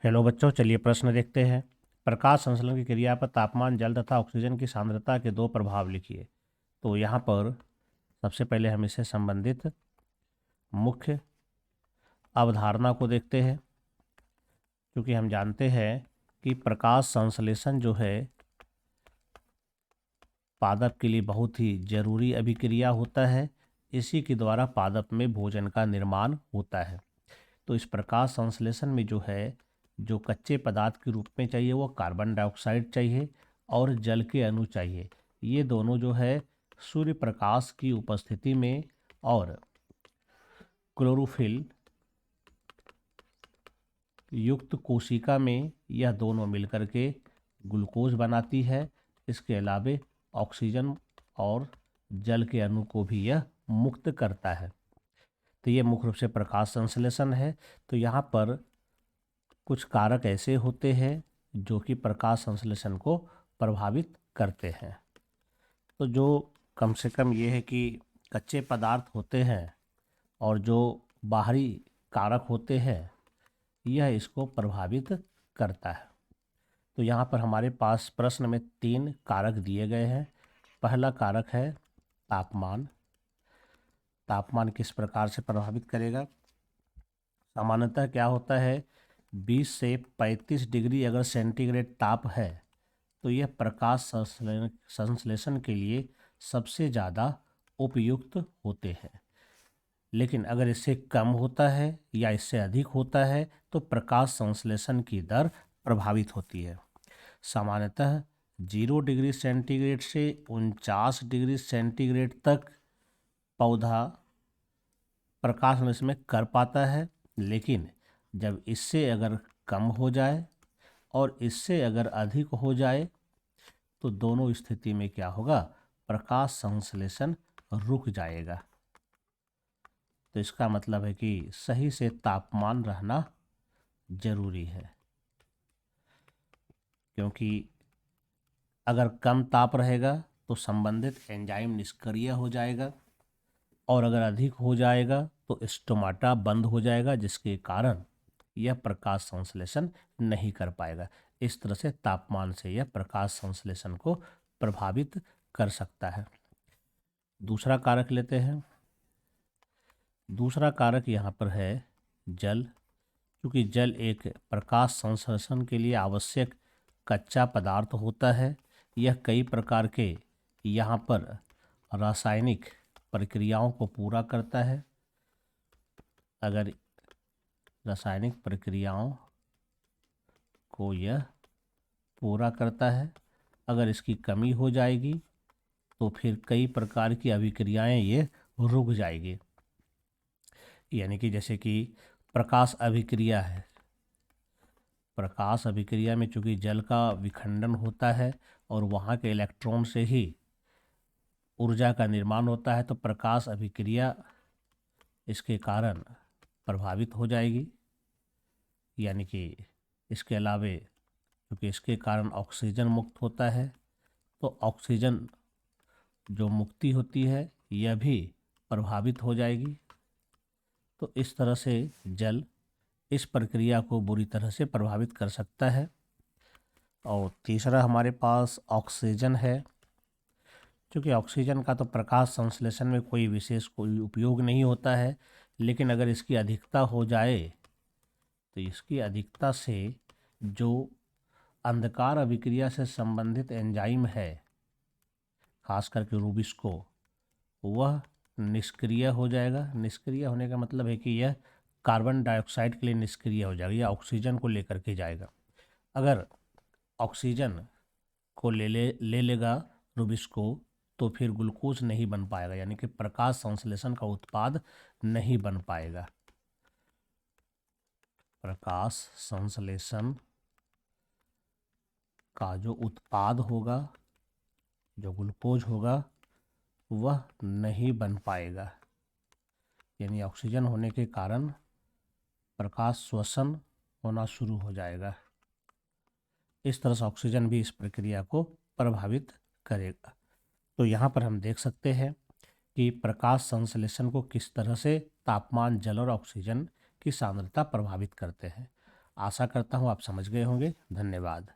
Hello बच्चों, चलिए प्रश्न देखते हैं। प्रकाश संश्लेषण की क्रिया पर तापमान, जल तथा ऑक्सीजन की सांद्रता के दो प्रभाव लिखिए। तो यहाँ पर सबसे पहले हम इससे संबंधित मुख्य अवधारणा को देखते हैं, क्योंकि हम जानते हैं कि प्रकाश संश्लेषण जो है पादप के लिए बहुत ही जरूरी अभिक्रिया होता है। इसी के द्वारा पादप में भोजन का निर्माण होता है। तो इस प्रकाश संश्लेषण में जो है, जो कच्चे पदार्थ के रूप में चाहिए वो कार्बन डाइऑक्साइड चाहिए और जल के अणु चाहिए। ये दोनों जो है सूर्य प्रकाश की उपस्थिति में और क्लोरोफिल युक्त कोशिका में यह दोनों मिलकर के ग्लूकोज बनाती है। इसके अलावे ऑक्सीजन और जल के अणु को भी यह मुक्त करता है। तो ये मुख्य रूप से प्रकाश संश्लेषण है। तो यहाँ पर कुछ कारक ऐसे होते हैं जो कि प्रकाश संश्लेषण को प्रभावित करते हैं। तो जो कम से कम ये है कि कच्चे पदार्थ होते हैं और जो बाहरी कारक होते हैं, यह इसको प्रभावित करता है। तो यहाँ पर हमारे पास प्रश्न में 3 कारक दिए गए हैं। पहला कारक है तापमान। तापमान किस प्रकार से प्रभावित करेगा? सामान्यतः क्या होता है, 20 से 35 डिग्री अगर सेंटीग्रेड ताप है तो यह प्रकाश संश्लेषण के लिए सबसे ज़्यादा उपयुक्त होते हैं। लेकिन अगर इससे कम होता है या इससे अधिक होता है तो प्रकाश संश्लेषण की दर प्रभावित होती है। सामान्यतः 0 डिग्री सेंटीग्रेड से 49 डिग्री सेंटीग्रेड तक पौधा प्रकाश संश्लेषण में कर पाता है। लेकिन जब इससे अगर कम हो जाए और इससे अगर अधिक हो जाए तो दोनों स्थिति में क्या होगा, प्रकाश संश्लेषण रुक जाएगा। तो इसका मतलब है कि सही से तापमान रहना जरूरी है, क्योंकि अगर कम ताप रहेगा तो संबंधित एंजाइम निष्क्रिय हो जाएगा और अगर अधिक हो जाएगा तो स्टोमाटा बंद हो जाएगा, जिसके कारण यह प्रकाश संश्लेषण नहीं कर पाएगा। इस तरह से तापमान से यह प्रकाश संश्लेषण को प्रभावित कर सकता है। दूसरा कारक लेते हैं। दूसरा कारक यहाँ पर है जल। क्योंकि जल एक प्रकाश संश्लेषण के लिए आवश्यक कच्चा पदार्थ होता है। यह कई प्रकार के यहाँ पर रासायनिक प्रक्रियाओं को पूरा करता है। अगर रासायनिक प्रक्रियाओं को यह पूरा करता है, अगर इसकी कमी हो जाएगी तो फिर कई प्रकार की अभिक्रियाएं ये रुक जाएगी। यानी कि जैसे कि प्रकाश अभिक्रिया है। प्रकाश अभिक्रिया में चूंकि जल का विखंडन होता है और वहाँ के इलेक्ट्रॉन से ही ऊर्जा का निर्माण होता है, तो प्रकाश अभिक्रिया इसके कारण प्रभावित हो जाएगी। यानी कि इसके अलावे क्योंकि इसके कारण ऑक्सीजन मुक्त होता है, तो ऑक्सीजन जो मुक्ति होती है यह भी प्रभावित हो जाएगी। तो इस तरह से जल इस प्रक्रिया को बुरी तरह से प्रभावित कर सकता है। और तीसरा हमारे पास ऑक्सीजन है। क्योंकि ऑक्सीजन का तो प्रकाश संश्लेषण में कोई उपयोग नहीं होता है, लेकिन अगर इसकी अधिकता हो जाए तो इसकी अधिकता से जो अंधकार अभिक्रिया से संबंधित एंजाइम है, खास करके रूबिस्को, वह निष्क्रिय हो जाएगा। निष्क्रिय होने का मतलब है कि यह कार्बन डाइऑक्साइड के लिए निष्क्रिय हो जाएगा या ऑक्सीजन को लेकर के जाएगा। अगर ऑक्सीजन को ले लेगा रूबिस्को तो फिर ग्लूकोज नहीं बन पाएगा, यानी कि प्रकाश संश्लेषण का उत्पाद नहीं बन पाएगा। प्रकाश संश्लेषण का जो उत्पाद होगा, जो ग्लूकोज होगा, वह नहीं बन पाएगा। यानी ऑक्सीजन होने के कारण प्रकाश श्वसन होना शुरू हो जाएगा। इस तरह से ऑक्सीजन भी इस प्रक्रिया को प्रभावित करेगा। तो यहाँ पर हम देख सकते हैं कि प्रकाश संश्लेषण को किस तरह से तापमान, जल और ऑक्सीजन की सांद्रता प्रभावित करते हैं। आशा करता हूँ आप समझ गए होंगे। धन्यवाद।